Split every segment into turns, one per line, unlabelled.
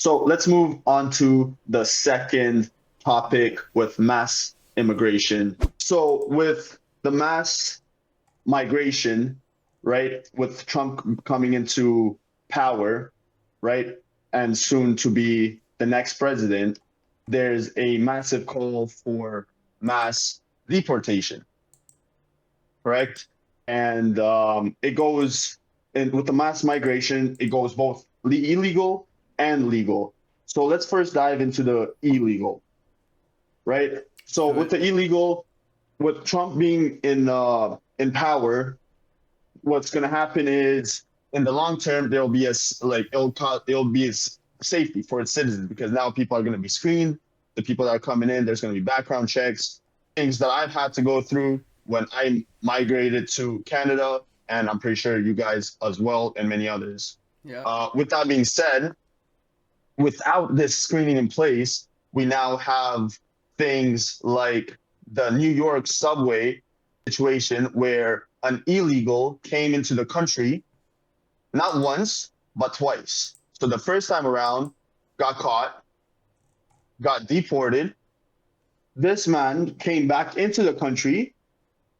So let's move on to the second topic with mass immigration. So with the mass migration, right, with Trump coming into power, right, and soon to be the next president, there's a massive call for mass deportation, correct? And it goes, and with the mass migration, it goes both illegal and legal. So let's first dive into the illegal, right?
Let's
So
do
with
it.
the illegal, with Trump being in power, what's going to happen is in the long term there'll be like it'll be safety for its citizens because now people are going to be screened. The people that are coming in, there's going to be background checks, things that I've had to go through when I migrated to Canada, and I'm pretty sure you guys as well, and many others.
Yeah.
With that being said, without this screening in place, we now have things like the New York subway situation where an illegal came into the country not once, but twice. So the first time around, got caught, got deported. This man came back into the country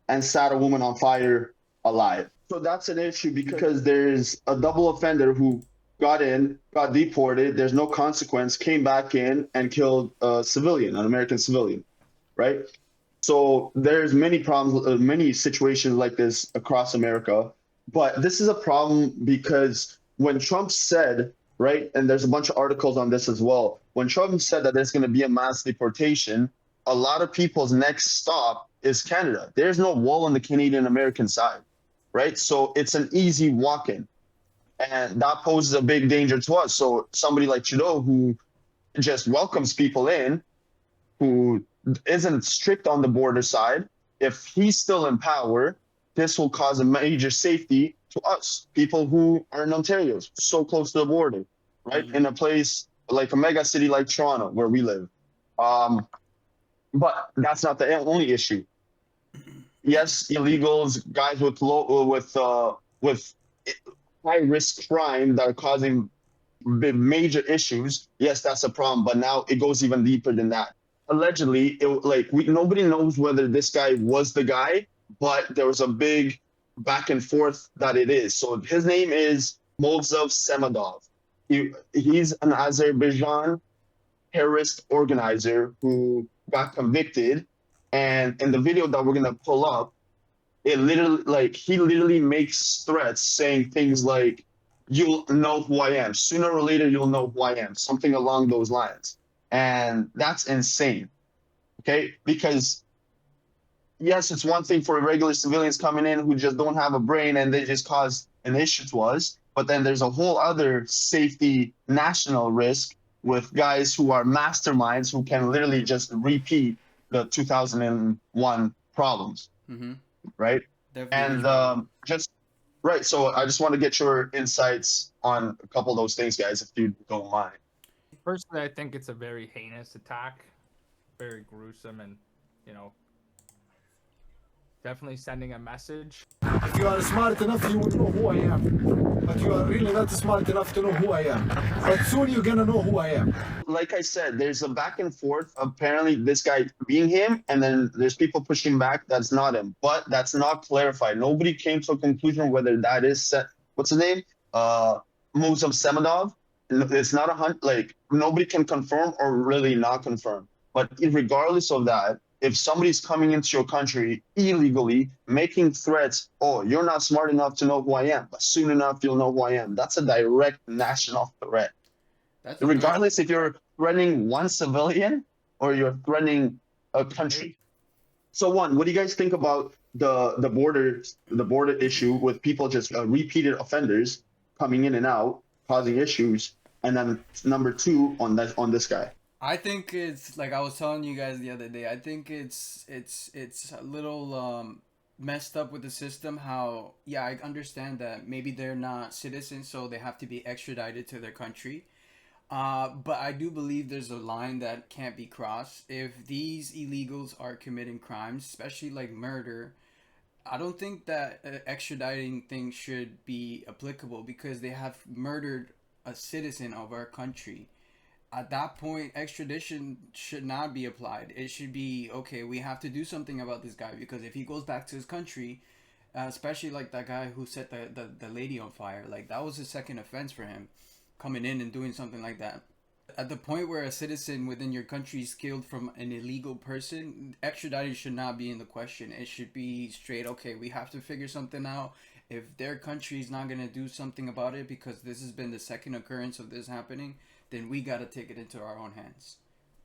and set a woman on fire alive. So that's an issue because there's a double offender who got in, got deported, there's no consequence, came back in and killed a civilian, an American civilian, right? So there's many problems, many situations like this across America. But this is a problem because when Trump said, right, and there's a bunch of articles on this as well, when Trump said that there's going to be a mass deportation, a lot of people's next stop is Canada. There's no wall on the Canadian American side, right? So it's an easy walk in. And that poses a big danger to us. So somebody like Trudeau, who just welcomes people in, who isn't strict on the border side, if he's still in power, this will cause a major safety to us, people who are in Ontario, so close to the border, right?
Mm-hmm.
In a place like a mega city like Toronto, where we live. Um, but that's not the only issue. Yes, illegals, guys with with high risk crime that are causing major issues. Yes, that's a problem, but now it goes even deeper than that. Allegedly, nobody knows whether this guy was the guy, but there was a big back and forth that it is. So his name is Molzov Semadov. He's an Azerbaijan terrorist organizer who got convicted. And in the video that we're gonna pull up, it literally like he literally makes threats saying things like, "You'll know who I am. Sooner or later, you'll know who I am." Something along those lines, and that's insane. Okay, because yes, it's one thing for regular civilians coming in who just don't have a brain and they just cause an issue to us. But then there's a whole other safety national risk with guys who are masterminds who can literally just repeat the 2001 problems,
Mm-hmm.
right?
Definitely
And
understandable.
just right. So I just want to get your insights on a couple of those things, guys, if you don't mind.
Personally, I think it's a very heinous attack, very gruesome, and you know, definitely sending a message.
If you are smart enough, you will know who I am. But you are really not smart enough to know who I am. But soon you're gonna know who I am.
Like I said, there's a back and forth. Apparently, this guy being him, and then there's people pushing back that's not him. But that's not clarified. Nobody came to a conclusion whether that is set. What's his name? Moves of Semadov. It's not a hunt. Like nobody can confirm or really not confirm. But regardless of that, if somebody's coming into your country illegally, making threats, oh, you're not smart enough to know who I am, but soon enough you'll know who I am. That's a direct national threat,
That's a very
regardless if you're threatening one civilian or you're threatening a country. So one, what do you guys think about the border issue with people just repeated offenders coming in and out, causing issues, and then number two on this guy.
I think it's like I was telling you guys the other day. I think it's a little messed up with the system. How yeah, I understand that maybe they're not citizens, so they have to be extradited to their country. But I do believe there's a line that can't be crossed. If these illegals are committing crimes, especially like murder, I don't think that extraditing thing should be applicable because they have murdered a citizen of our country. at that point, extradition should not be applied. It should be, okay, we have to do something about this guy, because if he goes back to his country, especially like that guy who set the lady on fire, like that was his second offense for him, coming in and doing something like that. At the point where a citizen within your country is killed from an illegal person, extraditing should not be in the question. It should be straight, okay, we have to figure something out. If their country is not going to do something about it, because this has been the second occurrence of this happening, then we got to take it into our own hands.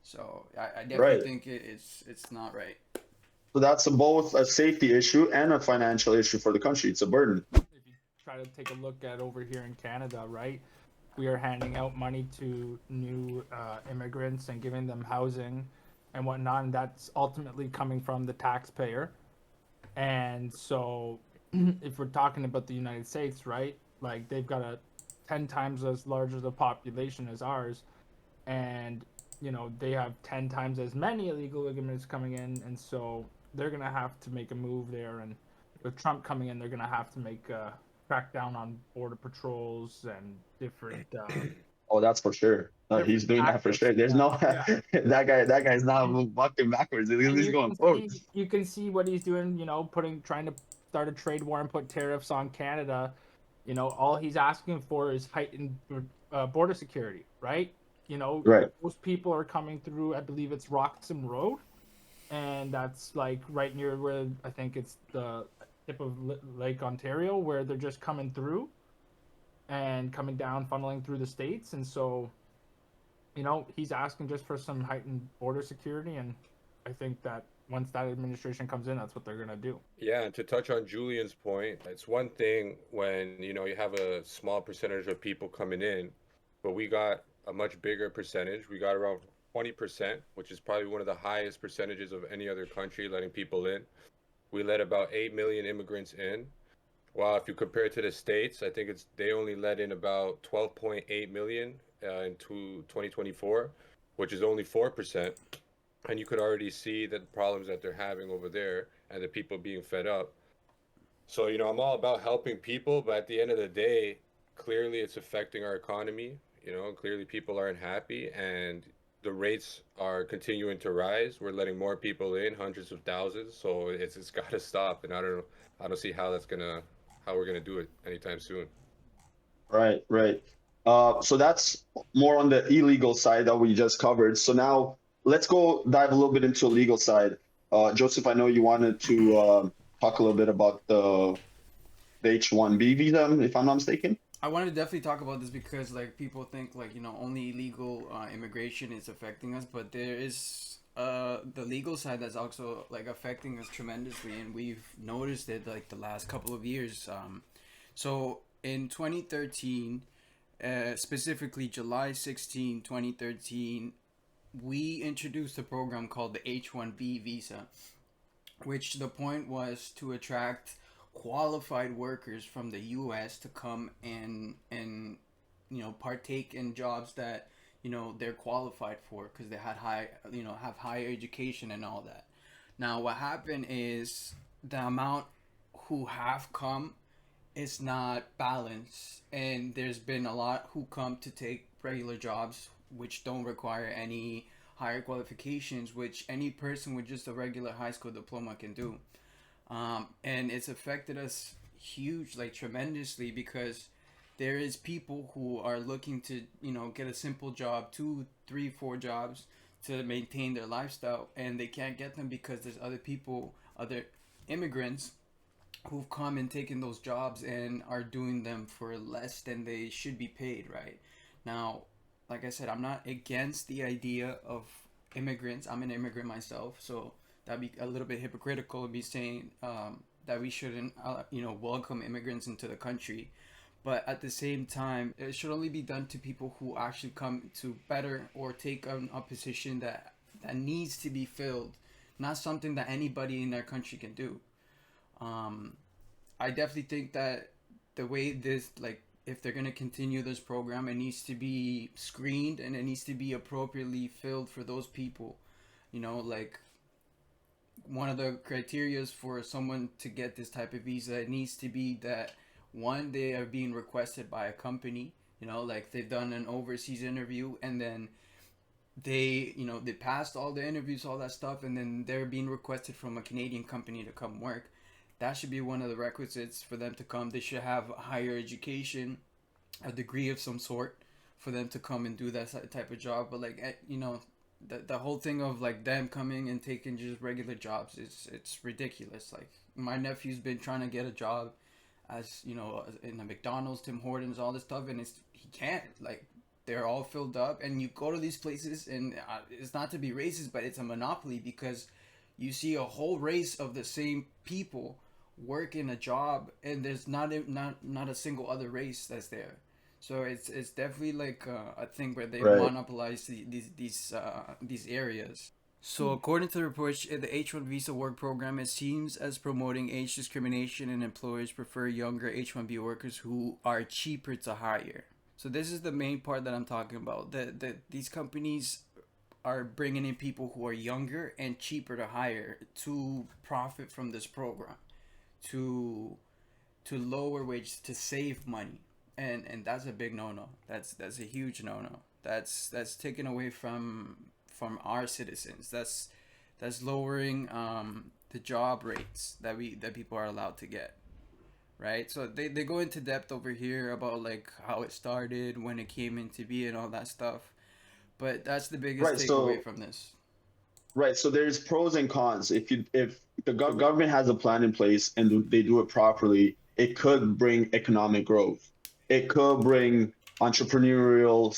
So I definitely
Right.
think it's not right.
So that's both a safety issue and a financial issue for the country. It's a burden.
If you try to take a look at over here in Canada, right, we are handing out money to new immigrants and giving them housing and whatnot, and that's ultimately coming from the taxpayer. And so, if we're talking about the United States, right, like they've got a 10 times as large as a population as ours, and they have 10 times as many illegal immigrants coming in, and so they're gonna have to make a move there. And with Trump coming in, they're gonna have to make crack down on border patrols and different.
Oh, that's for sure. He's doing that for sure. There's no
Yeah.
that guy's not walking backwards. He's going forward.
You can see what he's doing. Trying to start a trade war and put tariffs on Canada. All he's asking for is heightened border security, right?
Right.
Most people are coming through. I believe it's Roxham Road, and that's like right near where I think it's the tip of Lake Ontario, where they're just coming through and coming down, funneling through the states. And so, he's asking just for some heightened border security, and I think that once that administration comes in, that's what they're gonna do.
Yeah, and to touch on Julian's point, it's one thing when you have a small percentage of people coming in, but we got a much bigger percentage. We got around 20%, which is probably one of the highest percentages of any other country letting people in. We let about 8 million immigrants in. Well, if you compare it to the States, I think they only let in about 12.8 million in 2024, which is only 4%. And you could already see the problems that they're having over there and the people being fed up. So, I'm all about helping people, but at the end of the day, clearly it's affecting our economy. Clearly people aren't happy, and the rates are continuing to rise. We're letting more people in, hundreds of thousands. So it's got to stop. And I don't see how we're gonna do it anytime soon.
Right. So that's more on the illegal side that we just covered. So now let's go dive a little bit into the legal side. Joseph, I know you wanted to talk a little bit about the H1-B visa, if I'm not mistaken.
I wanted to definitely talk about this because like people think like only illegal immigration is affecting us, but there is the legal side that's also like affecting us tremendously, and we've noticed it like the last couple of years. So in 2013, specifically July 16, 2013, we introduced a program called the H1-B visa, which the point was to attract qualified workers from the U.S. to come and partake in jobs that they're qualified for because they had have higher education and all that. Now what happened is the amount who have come is not balanced, and there's been a lot who come to take regular jobs which don't require any higher qualifications, which any person with just a regular high school diploma can do. And it's affected us tremendously, because there is people who are looking to get a simple job, 2, 3, 4 jobs to maintain their lifestyle, and they can't get them because there's other immigrants who've come and taken those jobs and are doing them for less than they should be paid. Right now, like I said, I'm not against the idea of immigrants. I'm an immigrant myself, so that'd be a little bit hypocritical to be saying that we shouldn't, welcome immigrants into the country. But at the same time, it should only be done to people who actually come to better or take on a position that needs to be filled, not something that anybody in their country can do. I definitely think that the way this, if they're going to continue this program, it needs to be screened and it needs to be appropriately filled for those people. One of the criterias for someone to get this type of visa, it needs to be that, one, they are being requested by a company, they've done an overseas interview, and then they, you know, they passed all the interviews, all that stuff, and then they're being requested from a Canadian company to come work. That should be one of the requisites for them to come. They should have a higher education, a degree of some sort, for them to come and do that type of job. But like, you know, the whole thing of like them coming and taking just regular jobs is, it's ridiculous. Like, my nephew's been trying to get a job as, you know, in a McDonald's, Tim Hortons, all this stuff, and he can't. Like, they're all filled up, and you go to these places, and it's not to be racist, but it's a monopoly, because you see a whole race of the same people work in a job, and there's not a single other race that's there. So it's definitely like a thing where they
Right.
monopolize these areas. So according to the report, the H-1 visa work program, it seems as promoting age discrimination, and employers prefer younger H-1B workers who are cheaper to hire. So this is the main part that I'm talking about. These companies are bringing in people who are younger and cheaper to hire to profit from this program, to lower wages, to save money, and that's a big no-no. That's a huge no-no. That's taken away from our citizens. That's lowering the job rates that people are allowed to get. Right, so they go into depth over here about like how it started, when it came into being, and all that stuff. But that's the biggest
Right, so-
takeaway from this.
Right. So there's pros and cons. If the government has a plan in place and they do it properly, it could bring economic growth. It could bring entrepreneurial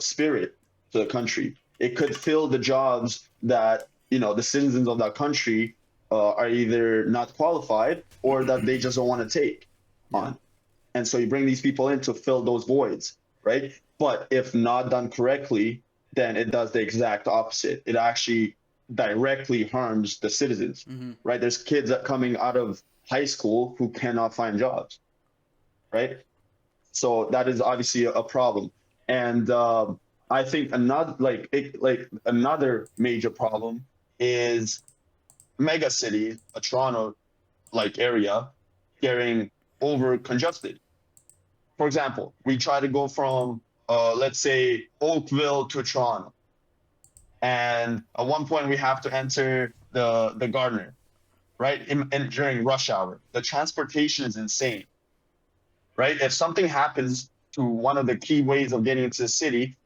spirit to the country. It could fill the jobs that, you know, the citizens of that country are either not qualified or that they just don't want to take on. And so you bring these people in to fill those voids, right? But if not done correctly, then it does the exact opposite. It actually directly harms the citizens, right? There's kids that coming out of high school who cannot find jobs, right? So that is obviously a problem. And I think another major problem is mega city, a Toronto like area, getting over congested. For example, we try to go from let's say Oakville to Toronto, and at one point we have to enter the Gardner, right? During rush hour, the transportation is insane, right? If something happens to one of the key ways of getting into the city,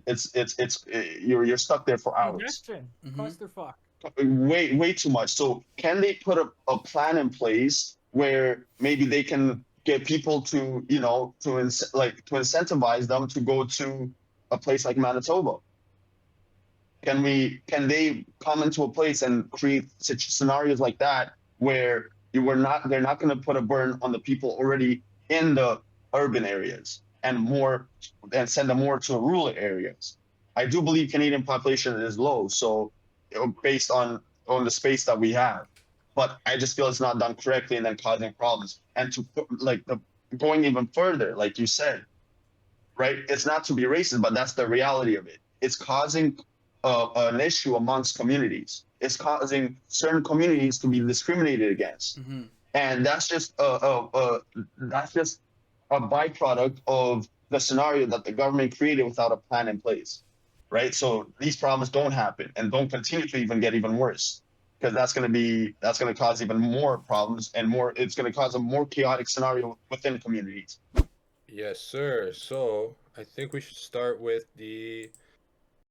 you're stuck there for hours.
Congestion, clusterfuck.
Way too much. So can they put a plan in place where maybe they can get people to, you know, to incentivize them to go to a place like Manitoba? Can they come into a place and create such scenarios like that where they're not going to put a burden on the people already in the urban areas and send them more to rural areas? I do believe Canadian population is low, so based on the space that we have, but I just feel it's not done correctly and then causing problems. And to going even further, like you said, right? It's not to be racist, but that's the reality of it. It's causing an issue amongst communities. It's causing certain communities to be discriminated against, and that's just a byproduct of the scenario that the government created without a plan in place, right? So these problems don't happen and don't continue to even get even worse, because that's going to cause even more problems and it's going to cause a more chaotic scenario within communities.
Yes, sir. So I think we should start with the